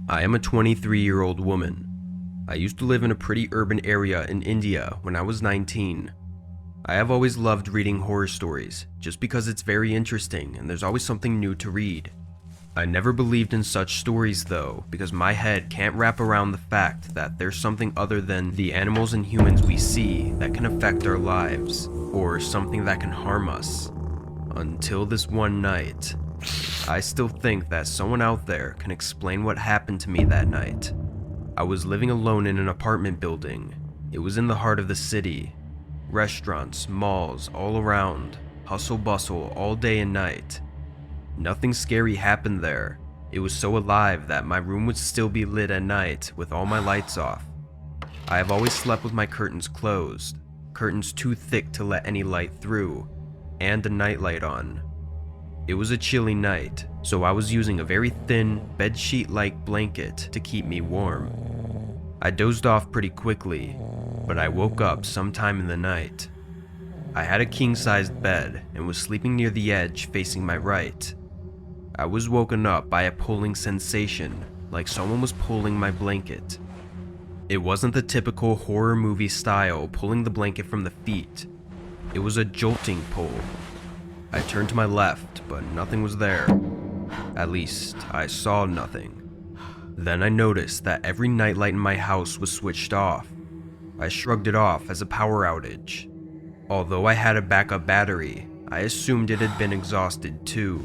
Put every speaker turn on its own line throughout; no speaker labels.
I am a 23-year-old woman. I used to live in a pretty urban area in India when I was 19. I have always loved reading horror stories, just because it's very interesting and there's always something new to read. I never believed in such stories though, because my head can't wrap around the fact that there's something other than the animals and humans we see that can affect our lives, or something that can harm us. Until this one night. I still think that someone out there can explain what happened to me that night. I was living alone in an apartment building. It was in the heart of the city. Restaurants, malls, all around. Hustle bustle all day and night. Nothing scary happened there. It was so alive that my room would still be lit at night with all my lights off. I have always slept with my curtains closed, curtains too thick to let any light through, and a nightlight on. It was a chilly night, so I was using a very thin, bedsheet-like blanket to keep me warm. I dozed off pretty quickly, but I woke up sometime in the night. I had a king-sized bed and was sleeping near the edge facing my right. I was woken up by a pulling sensation, like someone was pulling my blanket. It wasn't the typical horror movie style pulling the blanket from the feet. It was a jolting pull. I turned to my left, but nothing was there. At least, I saw nothing. Then I noticed that every nightlight in my house was switched off. I shrugged it off as a power outage. Although I had a backup battery, I assumed it had been exhausted too.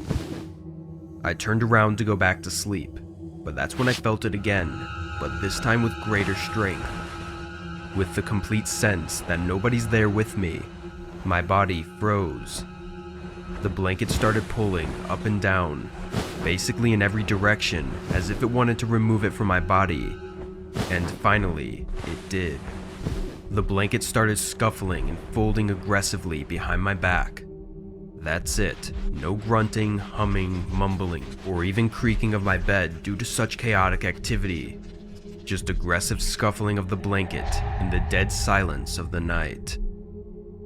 I turned around to go back to sleep, but that's when I felt it again, but this time with greater strength. With the complete sense that nobody's there with me, my body froze. The blanket started pulling up and down, basically in every direction, as if it wanted to remove it from my body. And finally, it did. The blanket started scuffling and folding aggressively behind my back. That's it. No grunting, humming, mumbling, or even creaking of my bed due to such chaotic activity. Just aggressive scuffling of the blanket in the dead silence of the night.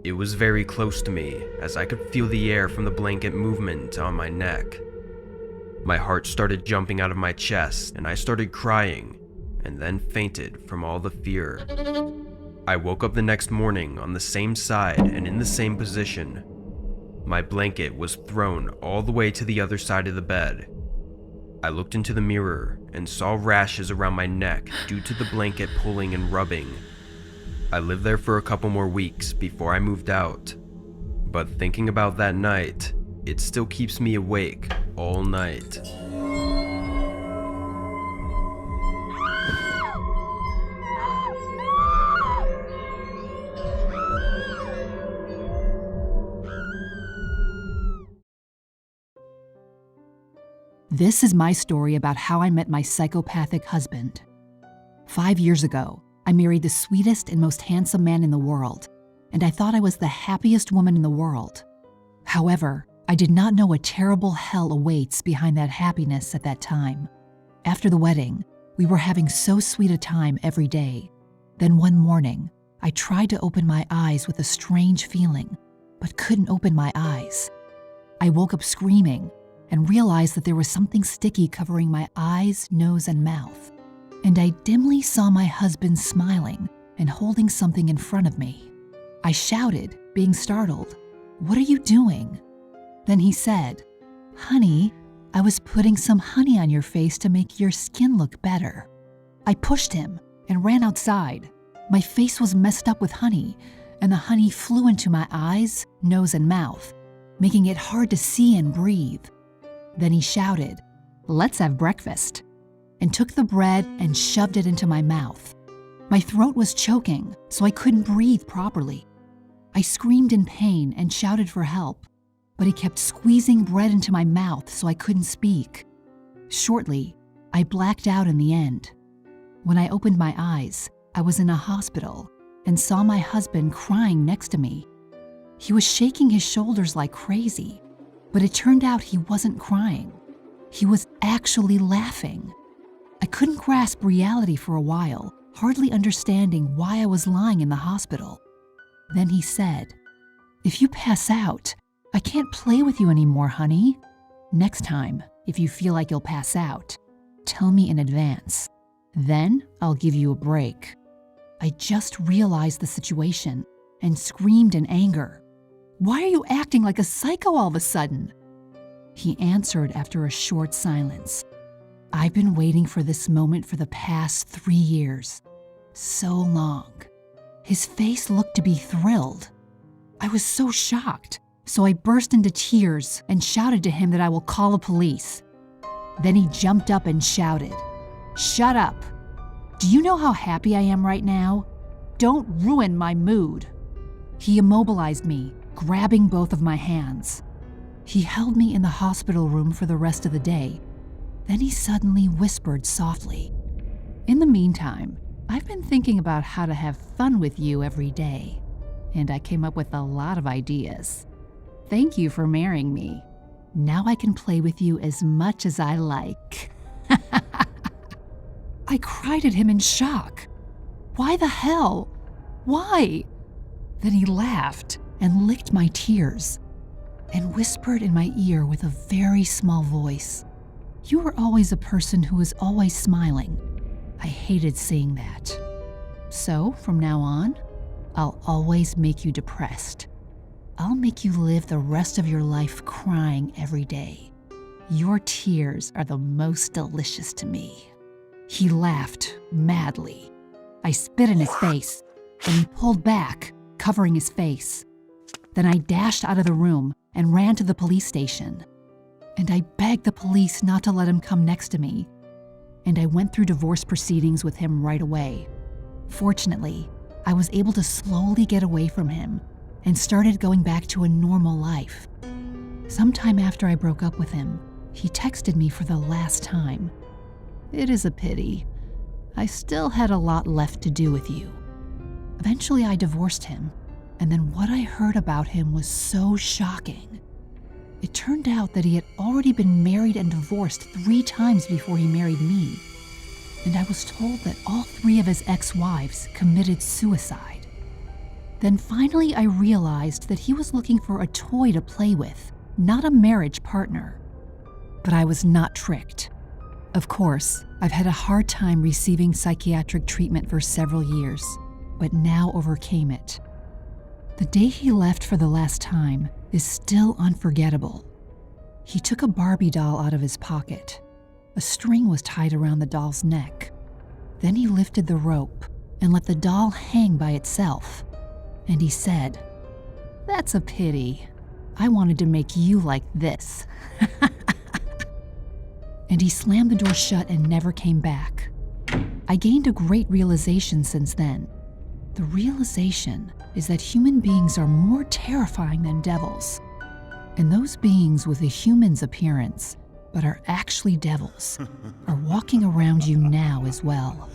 It was very close to me, as I could feel the air from the blanket movement on my neck. My heart started jumping out of my chest, and I started crying, and then fainted from all the fear. I woke up the next morning on the same side and in the same position. My blanket was thrown all the way to the other side of the bed. I looked into the mirror and saw rashes around my neck due to the blanket pulling and rubbing. I lived there for a couple more weeks before I moved out. But thinking about that night, it still keeps me awake all night.
This is my story about how I met my psychopathic husband. 5 years ago, I married the sweetest and most handsome man in the world, and I thought I was the happiest woman in the world. However, I did not know a terrible hell awaits behind that happiness at that time. After the wedding, we were having so sweet a time every day. Then one morning, I tried to open my eyes with a strange feeling, but couldn't open my eyes. I woke up screaming and realized that there was something sticky covering my eyes, nose, and mouth. And I dimly saw my husband smiling and holding something in front of me. I shouted, being startled, "What are you doing?" Then he said, "Honey, I was putting some honey on your face to make your skin look better." I pushed him and ran outside. My face was messed up with honey, and the honey flew into my eyes, nose, and mouth, making it hard to see and breathe. Then he shouted, "Let's have breakfast," and took the bread and shoved it into my mouth. My throat was choking, so I couldn't breathe properly. I screamed in pain and shouted for help, but he kept squeezing bread into my mouth so I couldn't speak. Shortly, I blacked out in the end. When I opened my eyes, I was in a hospital and saw my husband crying next to me. He was shaking his shoulders like crazy, but it turned out he wasn't crying. He was actually laughing. I couldn't grasp reality for a while, hardly understanding why I was lying in the hospital. Then he said, "If you pass out, I can't play with you anymore, honey. Next time, if you feel like you'll pass out, tell me in advance. Then I'll give you a break." I just realized the situation and screamed in anger. "Why are you acting like a psycho all of a sudden?" He answered after a short silence. "I've been waiting for this moment for the past 3 years. So long." His face looked to be thrilled. I was so shocked, so I burst into tears and shouted to him that I will call the police. Then he jumped up and shouted, "Shut up! Do you know how happy I am right now? Don't ruin my mood." He immobilized me, grabbing both of my hands. He held me in the hospital room for the rest of the day. Then he suddenly whispered softly, "In the meantime, I've been thinking about how to have fun with you every day, and I came up with a lot of ideas. Thank you for marrying me. Now I can play with you as much as I like." I cried at him in shock. "Why the hell? Why?" Then he laughed and licked my tears and whispered in my ear with a very small voice, "You were always a person who was always smiling." I hated seeing that. "So from now on, I'll always make you depressed. I'll make you live the rest of your life crying every day. Your tears are the most delicious to me." He laughed madly. I spit in his face, and he pulled back, covering his face. Then I dashed out of the room and ran to the police station. And I begged the police not to let him come next to me. And I went through divorce proceedings with him right away. Fortunately, I was able to slowly get away from him and started going back to a normal life. Sometime after I broke up with him, he texted me for the last time. "It is a pity. I still had a lot left to do with you." Eventually I divorced him, and then what I heard about him was so shocking. It turned out that he had already been married and divorced 3 times before he married me. And I was told that all 3 of his ex-wives committed suicide. Then finally I realized that he was looking for a toy to play with, not a marriage partner. But I was not tricked. Of course, I've had a hard time receiving psychiatric treatment for several years, but now overcame it. The day he left for the last time is still unforgettable. He took a Barbie doll out of his pocket. A string was tied around the doll's neck. Then he lifted the rope and let the doll hang by itself. And he said, "That's a pity. I wanted to make you like this." And he slammed the door shut and never came back. I gained a great realization since then. The realization is that human beings are more terrifying than devils. And those beings with a human's appearance, but are actually devils, are walking around you now as well.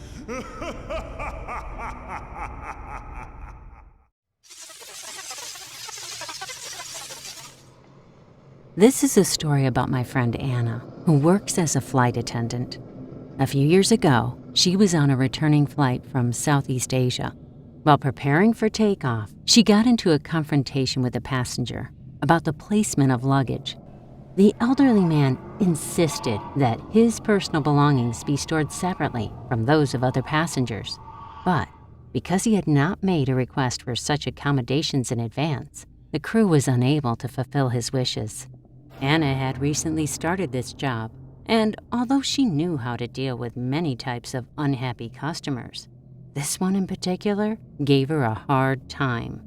This is a story about my friend Anna, who works as a flight attendant. A few years ago, she was on a returning flight from Southeast Asia. While preparing for takeoff, she got into a confrontation with a passenger about the placement of luggage. The elderly man insisted that his personal belongings be stored separately from those of other passengers. But because he had not made a request for such accommodations in advance, the crew was unable to fulfill his wishes. Anna had recently started this job, and although she knew how to deal with many types of unhappy customers, this one in particular gave her a hard time.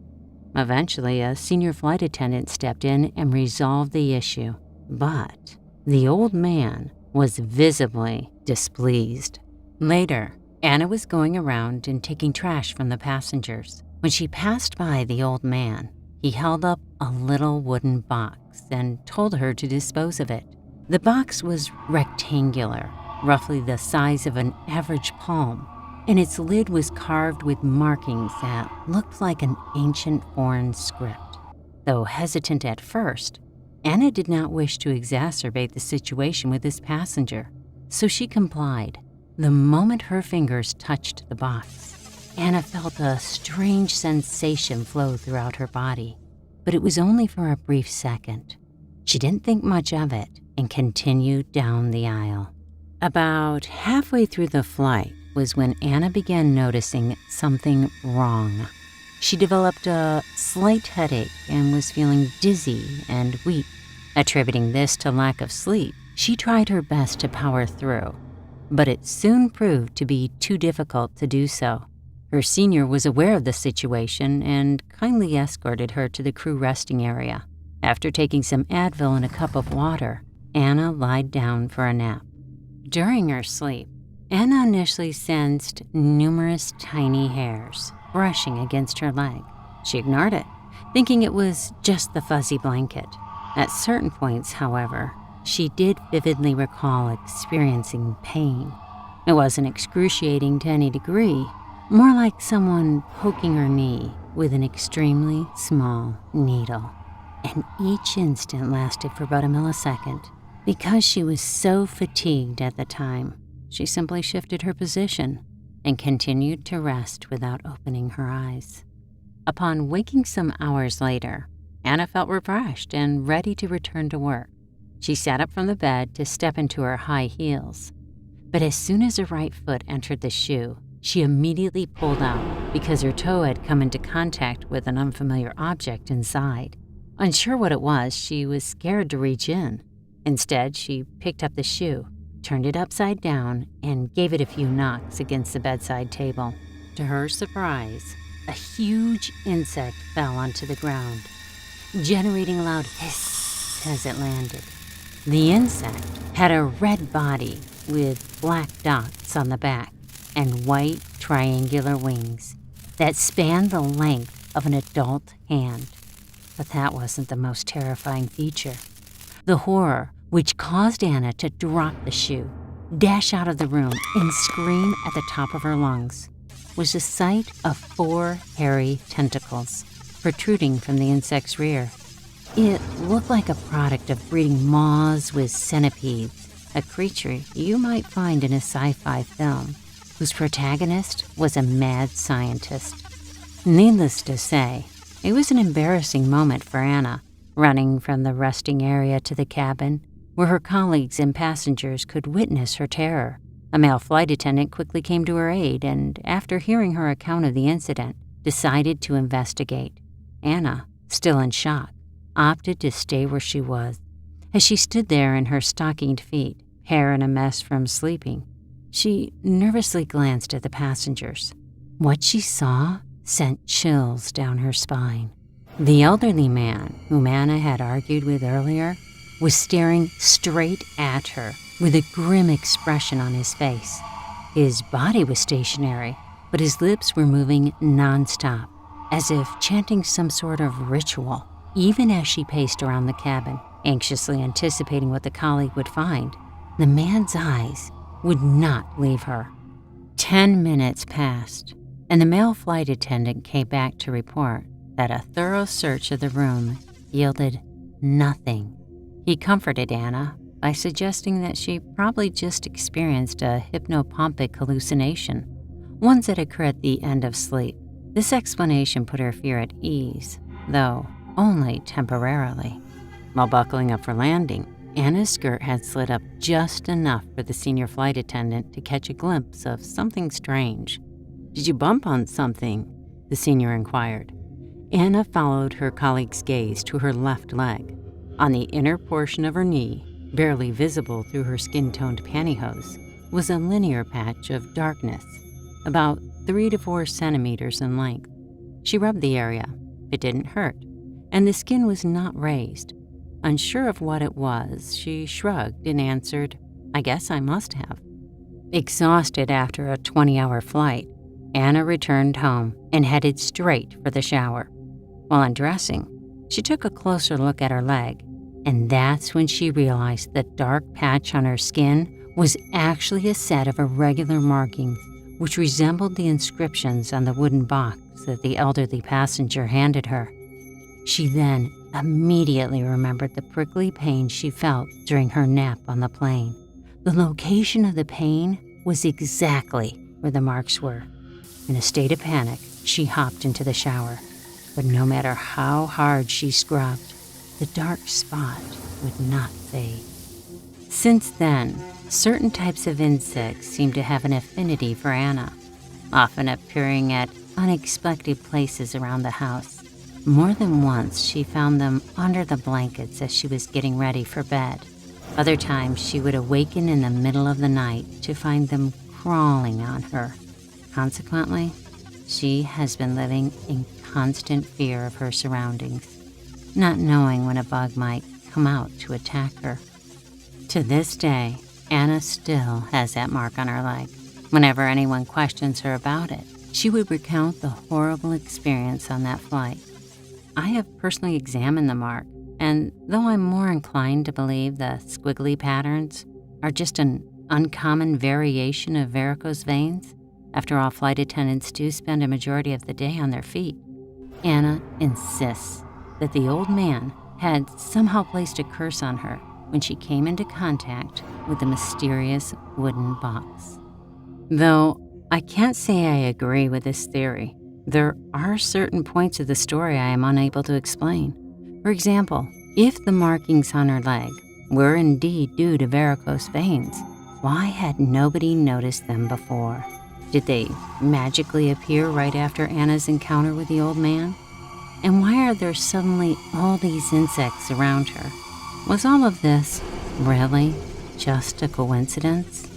Eventually, a senior flight attendant stepped in and resolved the issue, but the old man was visibly displeased. Later, Anna was going around and taking trash from the passengers. When she passed by the old man, he held up a little wooden box and told her to dispose of it. The box was rectangular, roughly the size of an average palm, and its lid was carved with markings that looked like an ancient foreign script. Though hesitant at first, Anna did not wish to exacerbate the situation with this passenger, so she complied. The moment her fingers touched the box, Anna felt a strange sensation flow throughout her body, but it was only for a brief second. She didn't think much of it and continued down the aisle. About halfway through the flight was when Anna began noticing something wrong. She developed a slight headache and was feeling dizzy and weak. Attributing this to lack of sleep, she tried her best to power through, but it soon proved to be too difficult to do so. Her senior was aware of the situation and kindly escorted her to the crew resting area. After taking some Advil and a cup of water, Anna lied down for a nap. During her sleep, Anna initially sensed numerous tiny hairs brushing against her leg. She ignored it, thinking it was just the fuzzy blanket. At certain points, however, she did vividly recall experiencing pain. It wasn't excruciating to any degree, more like someone poking her knee with an extremely small needle. And each instant lasted for about a millisecond. Because she was so fatigued at the time, she simply shifted her position and continued to rest without opening her eyes. Upon waking some hours later, Anna felt refreshed and ready to return to work. She sat up from the bed to step into her high heels. But as soon as her right foot entered the shoe, she immediately pulled out because her toe had come into contact with an unfamiliar object inside. Unsure what it was, she was scared to reach in. Instead, she picked up the shoe, turned it upside down, and gave it a few knocks against the bedside table. To her surprise, a huge insect fell onto the ground, generating a loud hiss as it landed. The insect had a red body with black dots on the back and white triangular wings that spanned the length of an adult hand. But that wasn't the most terrifying feature. The horror, which caused Anna to drop the shoe, dash out of the room, and scream at the top of her lungs, was the sight of 4 hairy tentacles protruding from the insect's rear. It looked like a product of breeding moths with centipedes, a creature you might find in a sci-fi film, whose protagonist was a mad scientist. Needless to say, it was an embarrassing moment for Anna, running from the resting area to the cabin, where her colleagues and passengers could witness her terror. A male flight attendant quickly came to her aid and, after hearing her account of the incident, decided to investigate. Anna, still in shock, opted to stay where she was. As she stood there in her stockinged feet, hair in a mess from sleeping, she nervously glanced at the passengers. What she saw sent chills down her spine. The elderly man, whom Anna had argued with earlier, was staring straight at her with a grim expression on his face. His body was stationary, but his lips were moving nonstop, as if chanting some sort of ritual. Even as she paced around the cabin, anxiously anticipating what the colleague would find, the man's eyes would not leave her. 10 minutes passed, and the male flight attendant came back to report that a thorough search of the room yielded nothing. He comforted Anna by suggesting that she probably just experienced a hypnopompic hallucination, ones that occur at the end of sleep. This explanation put her fear at ease, though only temporarily. While buckling up for landing, Anna's skirt had slid up just enough for the senior flight attendant to catch a glimpse of something strange. "Did you bump on something?" the senior inquired. Anna followed her colleague's gaze to her left leg. On the inner portion of her knee, barely visible through her skin-toned pantyhose, was a linear patch of darkness, about 3 to 4 centimeters in length. She rubbed the area. It didn't hurt, and the skin was not raised. Unsure of what it was, she shrugged and answered, "I guess I must have." Exhausted after a 20-hour flight, Anna returned home and headed straight for the shower. While undressing, she took a closer look at her leg, and that's when she realized the dark patch on her skin was actually a set of irregular markings which resembled the inscriptions on the wooden box that the elderly passenger handed her. She then immediately remembered the prickly pain she felt during her nap on the plane. The location of the pain was exactly where the marks were. In a state of panic, she hopped into the shower. But no matter how hard she scrubbed, the dark spot would not fade. Since then, certain types of insects seemed to have an affinity for Anna, often appearing at unexpected places around the house. More than once, she found them under the blankets as she was getting ready for bed. Other times, she would awaken in the middle of the night to find them crawling on her. Consequently, she has been living in constant fear of her surroundings, not knowing when a bug might come out to attack her. To this day, Anna still has that mark on her leg. Whenever anyone questions her about it, she would recount the horrible experience on that flight. I have personally examined the mark, and though I'm more inclined to believe the squiggly patterns are just an uncommon variation of varicose veins, after all, flight attendants do spend a majority of the day on their feet, Anna insists that the old man had somehow placed a curse on her when she came into contact with the mysterious wooden box. Though I can't say I agree with this theory, there are certain points of the story I am unable to explain. For example, if the markings on her leg were indeed due to varicose veins, why had nobody noticed them before? Did they magically appear right after Anna's encounter with the old man? And why are there suddenly all these insects around her? Was all of this really just a coincidence?